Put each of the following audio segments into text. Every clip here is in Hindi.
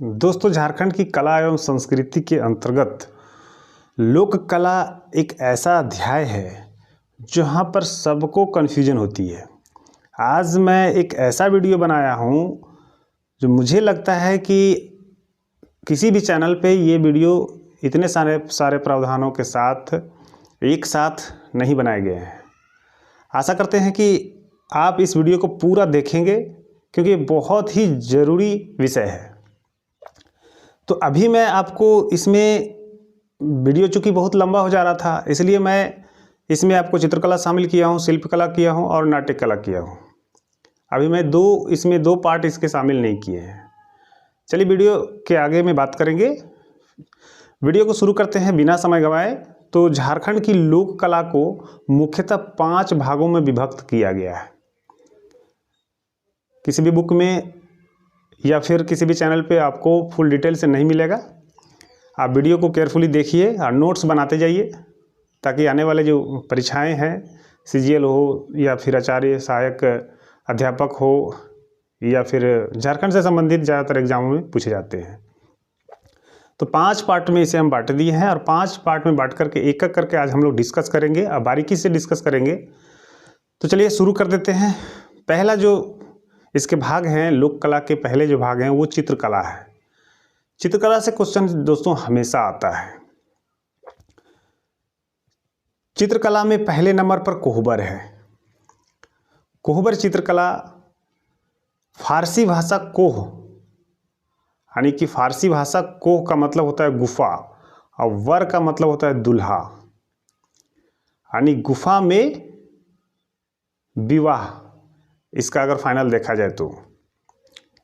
दोस्तों, झारखंड की कला एवं संस्कृति के अंतर्गत लोक कला एक ऐसा अध्याय है जहाँ पर सबको कन्फ्यूजन होती है। आज मैं एक ऐसा वीडियो बनाया हूँ जो मुझे लगता है कि किसी भी चैनल पे ये वीडियो इतने सारे प्रावधानों के साथ एक साथ नहीं बनाए गए हैं। आशा करते हैं कि आप इस वीडियो को पूरा देखेंगे क्योंकि ये बहुत ही ज़रूरी विषय है। तो अभी मैं आपको इसमें वीडियो चूँकि बहुत लंबा हो जा रहा था, इसलिए मैं इसमें आपको चित्रकला शामिल किया हूँ, शिल्पकला किया हूँ और नाट्य कला किया हूँ। अभी मैं इसमें दो पार्ट इसके शामिल नहीं किए हैं। चलिए वीडियो के आगे में बात करेंगे। वीडियो को शुरू करते हैं बिना समय गंवाए। तो झारखंड की लोक कला को मुख्यतः 5 भागों में विभक्त किया गया है। किसी भी बुक में या फिर किसी भी चैनल पे आपको फुल डिटेल से नहीं मिलेगा। आप वीडियो को केयरफुली देखिए और नोट्स बनाते जाइए ताकि आने वाले जो परीक्षाएं हैं, सीजीएल हो या फिर आचार्य सहायक अध्यापक हो या फिर झारखंड से संबंधित ज़्यादातर एग्जामों में पूछे जाते हैं। तो 5 पार्ट में इसे हम बांट दिए हैं और 5 पार्ट में बांट करके एक एक करके आज हम लोग डिस्कस करेंगे और बारीकी से डिस्कस करेंगे। तो चलिए शुरू कर देते हैं। पहला जो इसके भाग हैं, लोक कला के पहले जो भाग हैं वो चित्रकला है। चित्रकला से क्वेश्चन दोस्तों हमेशा आता है। चित्रकला में पहले नंबर पर कोहबर है। कोहबर चित्रकला फारसी भाषा कोह, यानी कि फारसी भाषा कोह का मतलब होता है गुफा और वर का मतलब होता है दुल्हा, यानी गुफा में विवाह। इसका अगर फाइनल देखा जाए तो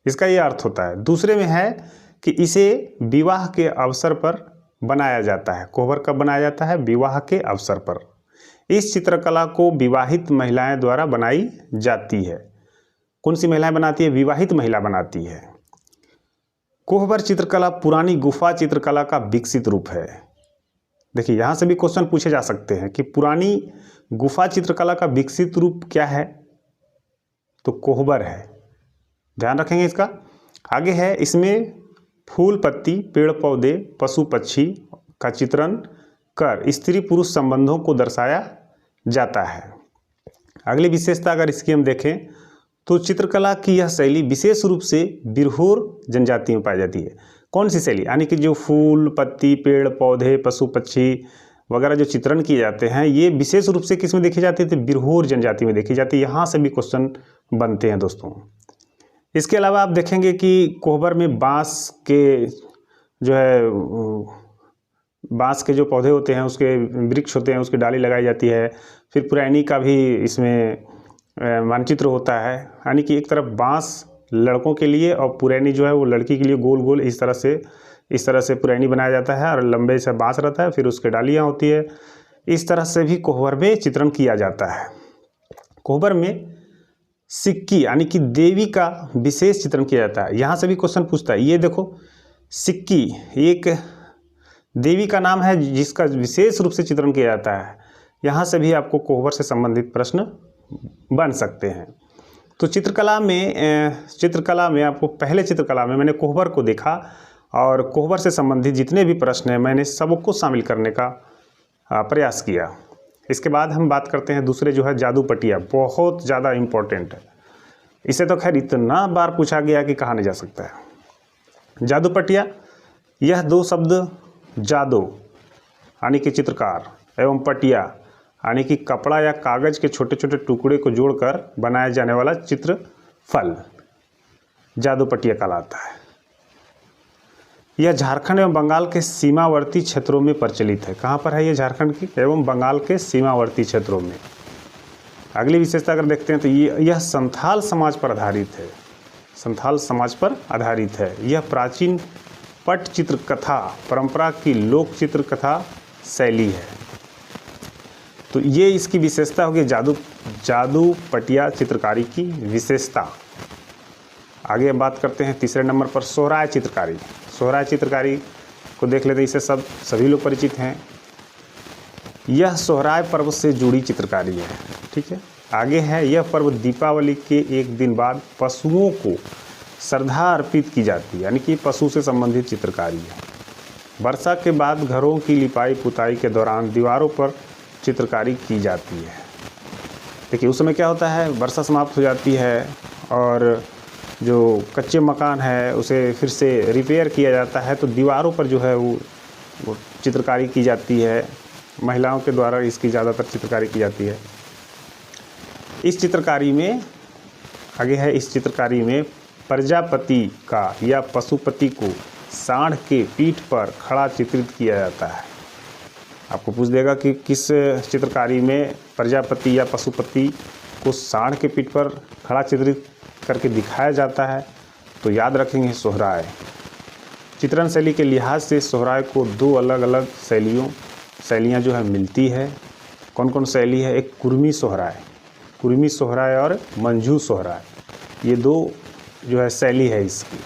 इसका ये अर्थ होता है। दूसरे में है कि इसे विवाह के अवसर पर बनाया जाता है। कोहबर कब बनाया जाता है? विवाह के अवसर पर। इस चित्रकला को विवाहित महिलाएं द्वारा बनाई जाती है। कौन सी महिलाएं बनाती है? विवाहित महिला बनाती है। कोहबर चित्रकला पुरानी गुफा चित्रकला का विकसित रूप है। देखिए, यहाँ से भी क्वेश्चन पूछे जा सकते हैं कि पुरानी गुफा चित्रकला का विकसित रूप क्या है? तो कोहबर है। ध्यान रखेंगे इसका। आगे है, इसमें फूल पत्ती, पेड़ पौधे, पशु पक्षी का चित्रण कर स्त्री पुरुष संबंधों को दर्शाया जाता है। अगली विशेषता अगर इसकी हम देखें तो चित्रकला की यह शैली विशेष रूप से बिरहोर जनजाति में पाई जाती है। कौन सी शैली? यानी कि जो फूल पत्ती, पेड़ पौधे, पशु पक्षी वगैरह जो चित्रण किए जाते हैं, ये विशेष रूप से किस में देखी जाती है? तो बिरहोर जनजाति में देखी जाती है। यहाँ से भी क्वेश्चन बनते हैं दोस्तों। इसके अलावा आप देखेंगे कि कोहबर में बांस के जो है बांस के जो पौधे होते हैं, उसके वृक्ष होते हैं, उसकी डाली लगाई जाती है। फिर पुरैनी का भी इसमें मानचित्र होता है, यानी कि एक तरफ बांस लड़कों के लिए और पुरैनी जो है वो लड़की के लिए गोल गोल इस तरह से पुरैनी बनाया जाता है और लंबे से बांस रहता है, फिर उसके डालियाँ होती है। इस तरह से भी कोहबर में चित्रण किया जाता है। कोहबर में सिक्की यानी कि देवी का विशेष चित्रण किया जाता है। यहाँ से भी क्वेश्चन पूछता है। ये देखो, सिक्की एक देवी का नाम है जिसका विशेष रूप से चित्रण किया जाता है। यहाँ से भी आपको कोहबर से संबंधित प्रश्न बन सकते हैं। तो चित्रकला में आपको पहले चित्रकला में मैंने कोहबर को देखा और कोहबर से संबंधित जितने भी प्रश्न हैं मैंने सबको शामिल करने का प्रयास किया। इसके बाद हम बात करते हैं दूसरे जो है जादू पटिया। बहुत ज़्यादा इम्पोर्टेंट है। इसे तो खैर इतना बार पूछा गया कि कहा नहीं जा सकता है। जादू पटिया, यह 2 शब्द जादो यानी कि चित्रकार एवं पटिया यानी कि कपड़ा या कागज़ के छोटे छोटे टुकड़े को जोड़कर बनाया जाने वाला चित्रफल जादू पटिया कहलाता है। यह झारखंड एवं बंगाल के सीमावर्ती क्षेत्रों में प्रचलित है। कहाँ पर है ये? झारखंड की एवं बंगाल के सीमावर्ती क्षेत्रों में। अगली विशेषता अगर देखते हैं तो यह संथाल समाज पर आधारित है। संथाल समाज पर आधारित है। यह प्राचीन पट चित्रकथा परंपरा की लोक चित्रकथा शैली है। तो ये इसकी विशेषता होगी जादू पटिया चित्रकारी की विशेषता। आगे हम बात करते हैं तीसरे नंबर पर सोहराय चित्रकारी। सोहराय चित्रकारी को देख लेते हैं। इसे सभी लोग परिचित हैं। यह सोहराय पर्व से जुड़ी चित्रकारी है। ठीक है। आगे है, यह पर्व दीपावली के एक दिन बाद पशुओं को श्रद्धा अर्पित की जाती है, यानी कि पशु से संबंधित चित्रकारी है। वर्षा के बाद घरों की लिपाई पुताई के दौरान दीवारों पर चित्रकारी की जाती है। देखिए उस समय क्या होता है, वर्षा समाप्त हो जाती है और जो कच्चे मकान है उसे फिर से रिपेयर किया जाता है, तो दीवारों पर जो है वो चित्रकारी की जाती है। महिलाओं के द्वारा इसकी ज़्यादातर चित्रकारी की जाती है। इस चित्रकारी में आगे है, इस चित्रकारी में प्रजापति का या पशुपति को सांड के पीठ पर खड़ा चित्रित किया जाता है। आपको पूछ देगा कि किस चित्रकारी में प्रजापति या पशुपति को सांड के पीठ पर खड़ा चित्रित करके दिखाया जाता है, तो याद रखेंगे सोहराय। चित्रण शैली के लिहाज से सोहराय को दो अलग अलग शैलियाँ जो है मिलती है। कौन कौन शैली है? एक कुर्मी सोहराय और मंझू सोहराय, ये दो जो है शैली है इसकी।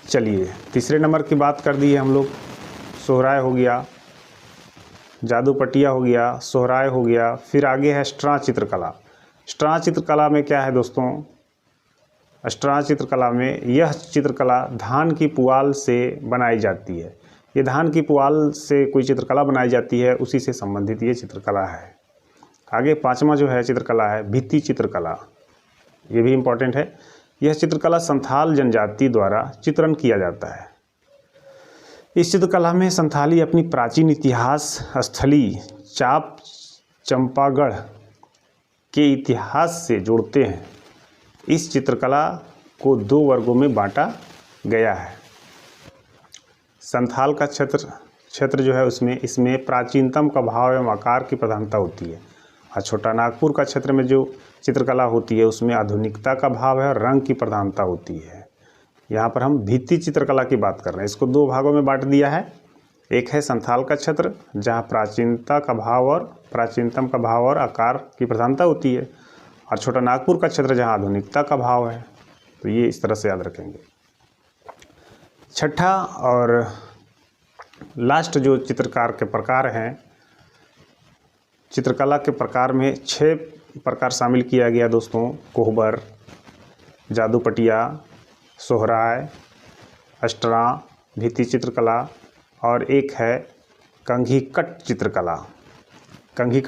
चलिए तीसरे नंबर की बात कर दी है हम लोग। सोहराय हो गया, जादूपटिया हो गया, सोहराय हो गया। फिर आगे है स्ट्रा चित्रकला। स्ट्रा चित्रकला में क्या है दोस्तों? स्ट्रा चित्रकला में यह चित्रकला धान की पुआल से बनाई जाती है। ये धान की पुआल से कोई चित्रकला बनाई जाती है, उसी से संबंधित ये चित्रकला है। आगे पांचवा जो है चित्रकला है भित्ति चित्रकला। ये भी इम्पोर्टेंट है। यह चित्रकला संथाल जनजाति द्वारा चित्रण किया जाता है। इस चित्रकला में संथाली अपनी प्राचीन इतिहास स्थली चाप चंपागढ़ के इतिहास से जोड़ते हैं। इस चित्रकला को दो वर्गों में बांटा गया है। संथाल का क्षेत्र जो है इसमें प्राचीनतम का भाव एवं आकार की प्रधानता होती है, और छोटा नागपुर का क्षेत्र में जो चित्रकला होती है उसमें आधुनिकता का भाव है और रंग की प्रधानता होती है। यहाँ पर हम भित्ति चित्रकला की बात कर रहे हैं। इसको दो भागों में बांट दिया है। एक है संथाल का क्षेत्र जहाँ प्राचीनतम का भाव और आकार की प्रधानता होती है, और छोटा नागपुर का क्षेत्र जहाँ आधुनिकता का भाव है। तो ये इस तरह से याद रखेंगे। छठा और लास्ट जो चित्रकार के प्रकार हैं, चित्रकला के प्रकार में 6 प्रकार शामिल किया गया दोस्तों। कोहबर, जादूपटिया, सोहराय, स्ट्रा, भित्ति चित्रकला और एक है कंघीकट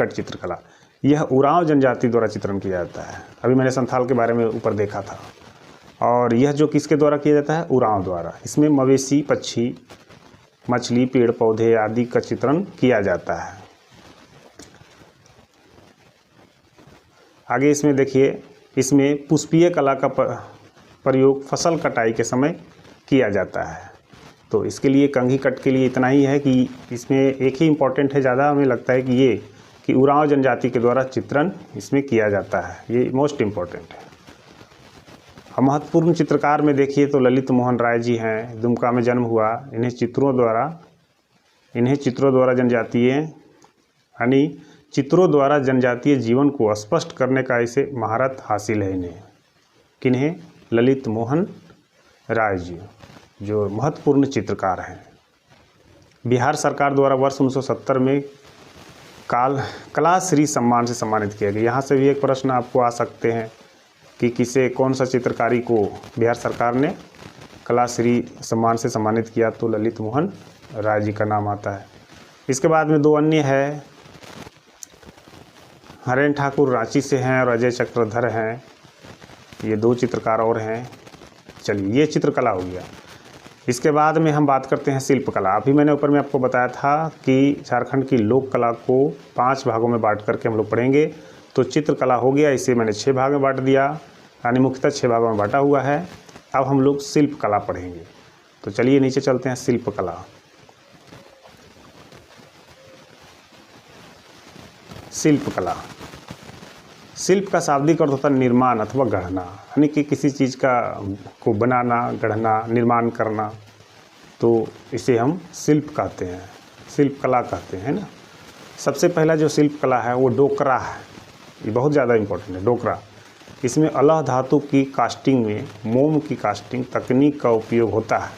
चित्रकला। यह उरांव जनजाति द्वारा चित्रण किया जाता है। अभी मैंने संथाल के बारे में ऊपर देखा था। और यह जो किसके द्वारा किया जाता है? उरांव द्वारा। इसमें मवेशी, पक्षी, मछली, पेड़ पौधे आदि का चित्रण किया जाता है। आगे इसमें देखिए, इसमें पुष्पीय कला का प्रयोग फसल कटाई के समय किया जाता है। तो इसके लिए कंघी कट के लिए इतना ही है कि इसमें एक ही इम्पोर्टेंट है, ज़्यादा हमें लगता है कि उरांव जनजाति के द्वारा चित्रण इसमें किया जाता है। ये मोस्ट इम्पोर्टेंट है। हम महत्वपूर्ण चित्रकार में देखिए तो ललित मोहन राय जी हैं। दुमका में जन्म हुआ। इन्हें चित्रों द्वारा जनजातीय जीवन को स्पष्ट करने का इसे महारत हासिल है इन्हें। किन्हें? ललित मोहन राय जी, जो महत्वपूर्ण चित्रकार हैं। बिहार सरकार द्वारा वर्ष 1970 में कलाश्री सम्मान से सम्मानित किया गया। यहाँ से भी एक प्रश्न आपको आ सकते हैं कि कौन सा चित्रकारी को बिहार सरकार ने कलाश्री सम्मान से सम्मानित किया, तो ललित मोहन राय जी का नाम आता है। इसके बाद में 2 अन्य है, हरेन ठाकुर रांची से हैं और अजय चक्रधर हैं। ये 2 चित्रकार और हैं। चलिए ये चित्रकला हो गया। इसके बाद में हम बात करते हैं शिल्पकला। अभी मैंने ऊपर में आपको बताया था कि झारखंड की लोक कला को 5 भागों में बांट करके हम लोग पढ़ेंगे। तो चित्रकला हो गया, इसे मैंने 6 भाग में बांट दिया, यानी मुख्यतः 6 भागों में बांटा हुआ है। अब हम लोग शिल्पकला पढ़ेंगे। तो चलिए नीचे चलते हैं। शिल्पकला। शिल्प का शाब्दिक अर्थ होता है निर्माण अथवा गढ़ना, यानी कि किसी चीज़ को बनाना, गढ़ना, निर्माण करना। तो इसे हम शिल्प कहते हैं, शिल्पकला कहते हैं ना। सबसे पहला जो शिल्पकला है वो डोकरा है। ये बहुत ज़्यादा इम्पोर्टेंट है, डोकरा। इसमें अलह धातु की कास्टिंग में मोम की कास्टिंग तकनीक का उपयोग होता है।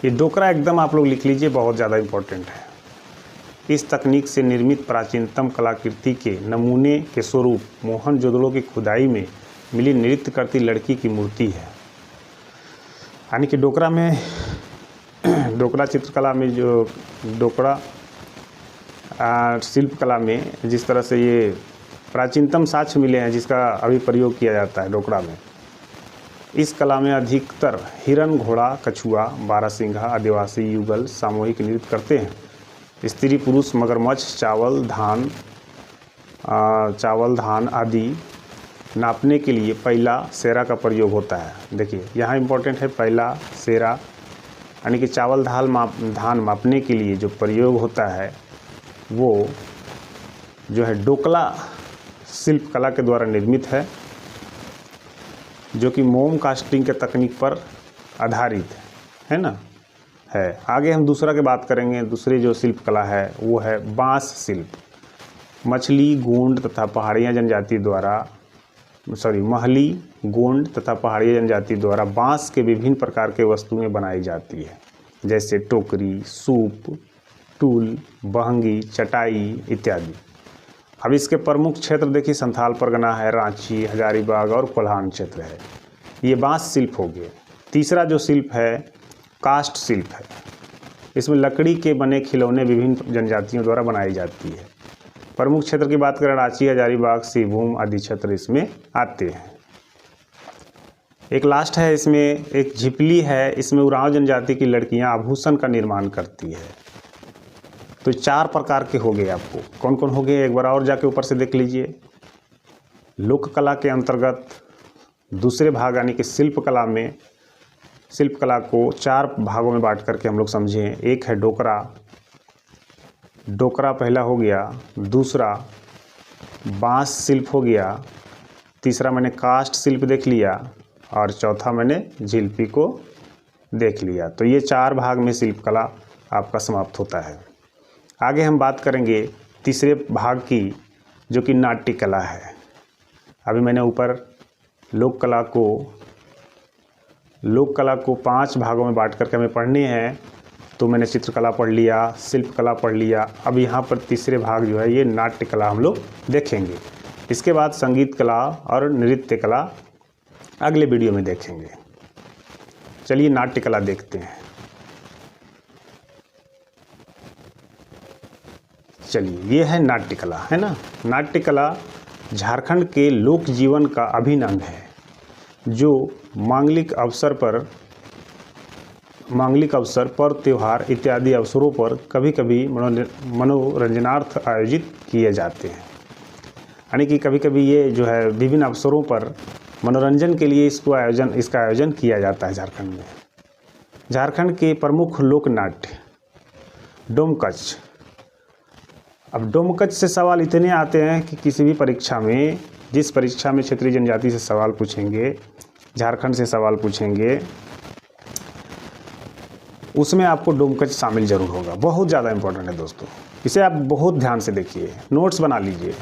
ये डोकरा एकदम आप लोग लिख लीजिए, बहुत ज़्यादा इम्पोर्टेंट है। इस तकनीक से निर्मित प्राचीनतम कलाकृति के नमूने के स्वरूप मोहनजोदड़ो की खुदाई में मिली नृत्य करती लड़की की मूर्ति है। यानी कि डोकरा में डोकरा चित्रकला में जो डोकरा शिल्पकला में जिस तरह से ये प्राचीनतम साक्ष्य मिले हैं जिसका अभी प्रयोग किया जाता है डोकरा में, इस कला में अधिकतर हिरन, घोड़ा, कछुआ, बारहसिंघा, आदिवासी युगल सामूहिक नृत्य करते हैं। स्त्री पुरुष मगरमच्छ, चावल धान आदि नापने के लिए पैला सेरा का प्रयोग होता है। देखिए यहाँ इम्पोर्टेंट है पैला सेरा, यानी कि चावल धान मापने के लिए जो प्रयोग होता है वो जो है डोकला शिल्पकला के द्वारा निर्मित है, जो कि मोम कास्टिंग के तकनीक पर आधारित है ना है। आगे हम दूसरा की बात करेंगे। दूसरी जो शिल्पकला है वो है बांस शिल्प। मछली, गोंड तथा पहाड़िया जनजाति द्वारा महली, गोंड तथा पहाड़िया जनजाति द्वारा बांस के विभिन्न प्रकार के वस्तुएं बनाई जाती है, जैसे टोकरी, सूप, टूल, बहंगी, चटाई इत्यादि। अब इसके प्रमुख क्षेत्र देखिए संथाल परगना है, रांची, हजारीबाग और कोल्हान क्षेत्र है। ये बांस शिल्प हो गए। तीसरा जो शिल्प है कास्ट शिल्प है। इसमें लकड़ी के बने खिलौने विभिन्न जनजातियों द्वारा बनाई जाती है। प्रमुख क्षेत्र की बात करें रांची, हजारीबाग, सिंहभूम आदि क्षेत्र इसमें आते हैं। एक लास्ट है, इसमें एक झिपली है। इसमें उरांव जनजाति की लड़कियां आभूषण का निर्माण करती है। तो 4 प्रकार के हो गए। आपको कौन कौन हो गए एक बार और जाके ऊपर से देख लीजिए। लोक कला के अंतर्गत दूसरे भाग यानी कि शिल्पकला में शिल्पकला को 4 भागों में बांट करके हम लोग समझें। एक है डोकरा, डोकरा पहला हो गया। दूसरा बांस शिल्प हो गया। तीसरा मैंने कास्ट शिल्प देख लिया और चौथा मैंने झिल्पी को देख लिया। तो ये 4 भाग में शिल्पकला आपका समाप्त होता है। आगे हम बात करेंगे तीसरे भाग की, जो कि नाट्य कला है। अभी मैंने ऊपर लोक कला को 5 भागों में बांट करके हमें पढ़नी है। तो मैंने चित्रकला पढ़ लिया, शिल्पकला पढ़ लिया। अब यहाँ पर तीसरे भाग जो है ये नाट्य कला हम लोग देखेंगे। इसके बाद संगीत कला और नृत्य कला अगले वीडियो में देखेंगे। चलिए नाट्य कला देखते हैं। चलिए ये है नाट्य कला, है ना। नाट्य कला झारखंड के लोक जीवन का अभिन्न अंग है, जो मांगलिक अवसर, पर्व, त्योहार इत्यादि अवसरों पर कभी कभी मनोरंजनार्थ आयोजित किए जाते हैं। यानी कि कभी कभी ये जो है विभिन्न अवसरों पर मनोरंजन के लिए इसका आयोजन किया जाता है झारखंड में। झारखंड के प्रमुख लोक नाट्य डोमकच। अब डोमकच से सवाल इतने आते हैं कि किसी भी परीक्षा में, जिस परीक्षा में क्षेत्रीय जनजाति से सवाल पूछेंगे, झारखंड से सवाल पूछेंगे, उसमें आपको डोमकच शामिल जरूर होगा। बहुत ज़्यादा इंपॉर्टेंट है दोस्तों, इसे आप बहुत ध्यान से देखिए, नोट्स बना लीजिए।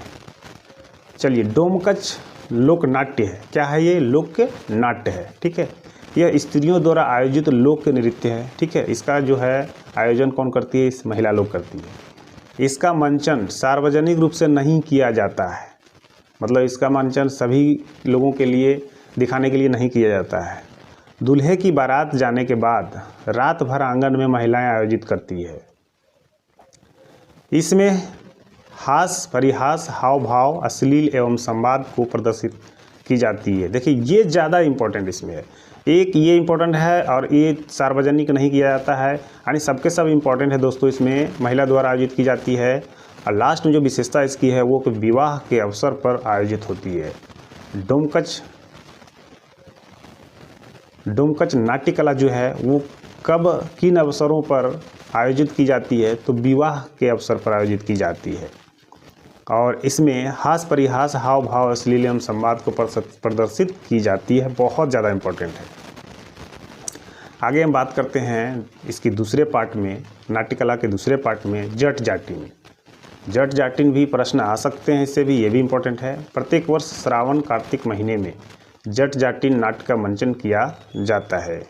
चलिए डोमकच लोक नाट्य है। क्या है ये? लोक नाट्य है, ठीक है। यह स्त्रियों द्वारा आयोजित लोक नृत्य है, ठीक है। इसका जो है आयोजन कौन करती है? इस महिला लोग करती है। इसका मंचन सार्वजनिक रूप से नहीं किया जाता है, मतलब इसका मंचन सभी लोगों के लिए दिखाने के लिए नहीं किया जाता है। दूल्हे की बारात जाने के बाद रात भर आंगन में महिलाएं आयोजित करती है। इसमें हास, परिहास, हाव भाव, अश्लील एवं संवाद को प्रदर्शित की जाती है। देखिए ये ज़्यादा इम्पोर्टेंट इसमें है। एक ये इम्पोर्टेंट है और ये सार्वजनिक नहीं किया जाता है, यानी सबके सब इम्पोर्टेंट है दोस्तों। इसमें महिला द्वारा आयोजित की जाती है। और लास्ट में जो विशेषता इसकी है वो कि विवाह के अवसर पर आयोजित होती है। डोमकच नाट्य कला जो है वो कब, किन अवसरों पर आयोजित की जाती है? तो विवाह के अवसर पर आयोजित की जाती है। और इसमें हास, परिहास, हाव भाव, अश्लील एवं संवाद को प्रदर्शित की जाती है। बहुत ज़्यादा इम्पोर्टेंट है। आगे हम बात करते हैं इसकी दूसरे पार्ट में, नाट्य कला के दूसरे पार्ट में जट जाटिन। जट जाटिन भी प्रश्न आ सकते हैं इससे भी, ये भी इम्पोर्टेंट है। प्रत्येक वर्ष श्रावण कार्तिक महीने में जट जाटिन नाट्य का मंचन किया जाता है।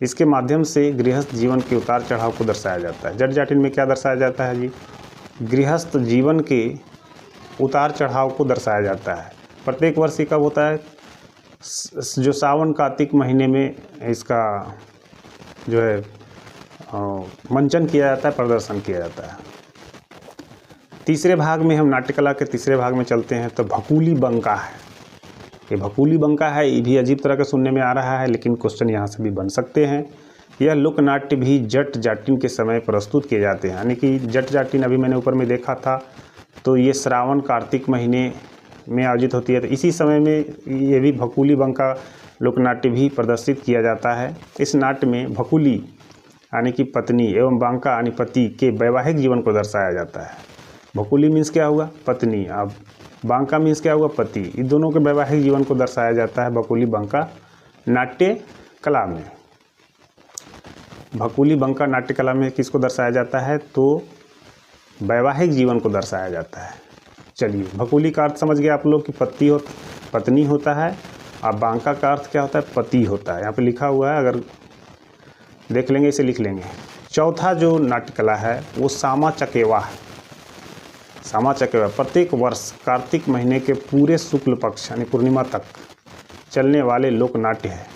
इसके माध्यम से गृहस्थ जीवन के उतार चढ़ाव को दर्शाया जाता है। जट जाटिन में क्या दर्शाया जाता है जी? गृहस्थ जीवन के उतार चढ़ाव को दर्शाया जाता है। प्रत्येक वर्ष कब होता है? जो सावन कार्तिक महीने में इसका जो है मंचन किया जाता है, प्रदर्शन किया जाता है। तीसरे भाग में हम नाट्यकला के तीसरे भाग में चलते हैं तो भकुली बंका है। ये भकुली बंका है, ये भी अजीब तरह का सुनने में आ रहा है, लेकिन क्वेश्चन यहाँ से भी बन सकते हैं। यह लोक नाट्य भी जट जाटिन के समय प्रस्तुत किए जाते हैं, यानी कि जट जाटिन अभी मैंने ऊपर में देखा था, तो ये श्रावण कार्तिक महीने में आयोजित होती है। तो इसी समय में ये भी भकुली बंका लोक नाट्य भी प्रदर्शित किया जाता है। इस नाट्य में भकुली यानी कि पत्नी एवं बांका यानी पति के वैवाहिक जीवन को दर्शाया जाता है। भकुली मीन्स क्या हुआ? पत्नी। अब बांका मीन्स क्या हुआ? पति। इन दोनों के वैवाहिक जीवन को दर्शाया जाता है भकुली बंका नाट्य कला में। भकुली बंका नाट्य कला में किसको दर्शाया जाता है? तो वैवाहिक जीवन को दर्शाया जाता है। चलिए, भकुली का अर्थ समझ गए आप लोग कि पत्नी होता है, और बांका का अर्थ क्या होता है? पति होता है। यहाँ पे लिखा हुआ है, अगर देख लेंगे इसे लिख लेंगे। चौथा जो नाट्य कला है वो सामा चकेवा है। सामा चकेवा प्रत्येक वर्ष कार्तिक महीने के पूरे शुक्ल पक्ष यानी पूर्णिमा तक चलने वाले लोक नाट्य है।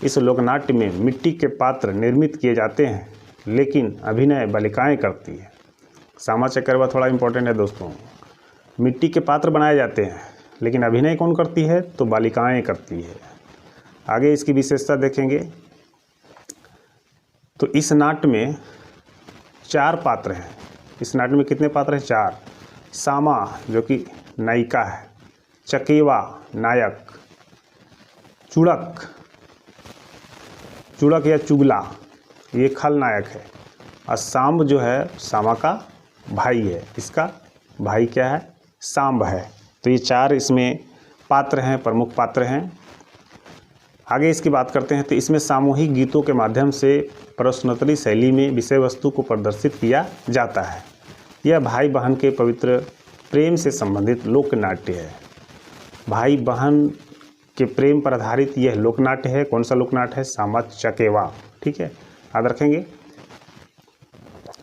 इस लोक नाट्य में मिट्टी के पात्र निर्मित किए जाते हैं, लेकिन अभिनय बालिकाएं करती है। सामा चकेवा थोड़ा इम्पोर्टेंट है दोस्तों। मिट्टी के पात्र बनाए जाते हैं, लेकिन अभिनय कौन करती है? तो बालिकाएं करती है। आगे इसकी विशेषता देखेंगे तो इस नाट्य में 4 पात्र हैं। इस नाट्य में कितने पात्र हैं? 4। सामा जो कि नायिका है, चकेवा नायक, चुड़क या चुगला ये खलनायक है, और सांब जो है सामा का भाई है। इसका भाई क्या है? सांब है। तो ये 4 इसमें पात्र हैं, प्रमुख पात्र हैं। आगे इसकी बात करते हैं तो इसमें सामूहिक गीतों के माध्यम से प्रश्नोत्तरी शैली में विषय वस्तु को प्रदर्शित किया जाता है। यह भाई बहन के पवित्र प्रेम से संबंधित लोक नाट्य है। भाई बहन के प्रेम पर आधारित यह लोक नाट्य है। कौन सा लोक नाट्य है? सामा चकेवा। ठीक है, याद रखेंगे।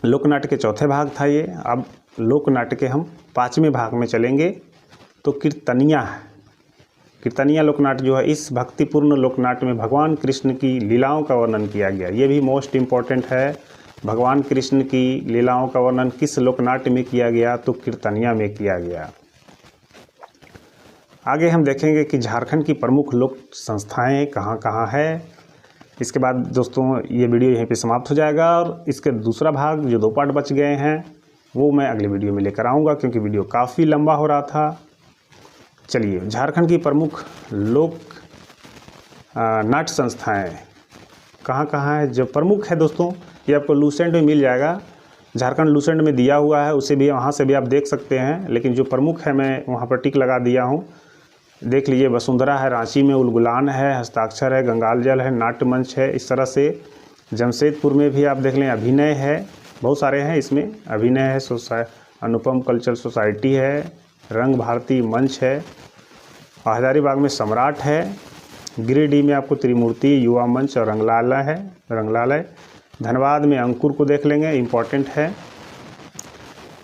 लोक नाट्य के चौथे भाग था ये। अब लोक नाट्य के हम 5वें भाग में चलेंगे तो कीर्तनिया है। कीर्तनिया लोकनाट्य जो है, इस भक्तिपूर्ण लोकनाट्य में भगवान कृष्ण की लीलाओं का वर्णन किया गया। ये भी मोस्ट इम्पॉर्टेंट है। भगवान कृष्ण की लीलाओं का वर्णन किस लोकनाट्य में किया गया? तो कीर्तनिया में किया गया। आगे हम देखेंगे कि झारखंड की प्रमुख लोक संस्थाएं कहाँ कहाँ है। इसके बाद दोस्तों ये वीडियो यहीं पे समाप्त हो जाएगा, और इसके दूसरा भाग जो 2 पार्ट बच गए हैं वो मैं अगले वीडियो में लेकर आऊँगा, क्योंकि वीडियो काफ़ी लंबा हो रहा था। चलिए, झारखंड की प्रमुख लोक नाट्य संस्थाएं कहाँ कहाँ है? जो प्रमुख है दोस्तों, ये आपको लूसेंट में मिल जाएगा। झारखंड लूसेंट में दिया हुआ है, उसे भी वहाँ से भी आप देख सकते हैं, लेकिन जो प्रमुख है मैं वहाँ पर टिक लगा दिया हूँ। देख लीजिए, वसुंधरा है रांची में, उलगुलान है, हस्ताक्षर है, गंगाल जल है, नाट्य मंच है। इस तरह से जमशेदपुर में भी आप देख लें, अभिनय है, बहुत सारे हैं इसमें। अभिनय है, अनुपम कल्चरल सोसाइटी है, रंग भारती मंच है, हजारीबाग में सम्राट है, गिरिडीह में आपको त्रिमूर्ति युवा मंच और रंगलालय। धनबाद में अंकुर को देख लेंगे, इम्पॉर्टेंट है।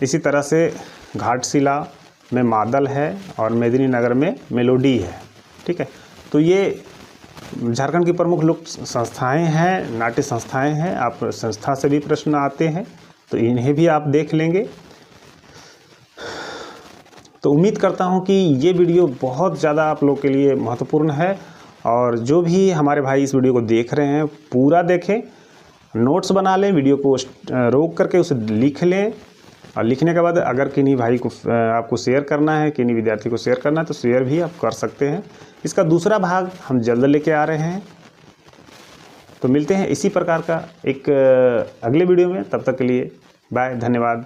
इसी तरह से घाटशिला में मादल है, और मेदिनीनगर में मेलोडी है। ठीक है, तो ये झारखंड की प्रमुख लोक संस्थाएं हैं, नाट्य संस्थाएं हैं। आप संस्था से भी प्रश्न आते हैं तो इन्हें भी आप देख लेंगे। तो उम्मीद करता हूं कि ये वीडियो बहुत ज़्यादा आप लोग के लिए महत्वपूर्ण है, और जो भी हमारे भाई इस वीडियो को देख रहे हैं पूरा देखें, नोट्स बना लें, वीडियो को रोक करके उसे लिख लें, और लिखने के बाद अगर किन्हीं भाई को आपको शेयर करना है, किन्हीं विद्यार्थी को शेयर करना है तो शेयर भी आप कर सकते हैं। इसका दूसरा भाग हम जल्द लेके आ रहे हैं। तो मिलते हैं इसी प्रकार का एक अगले वीडियो में। तब तक के लिए बाय, धन्यवाद।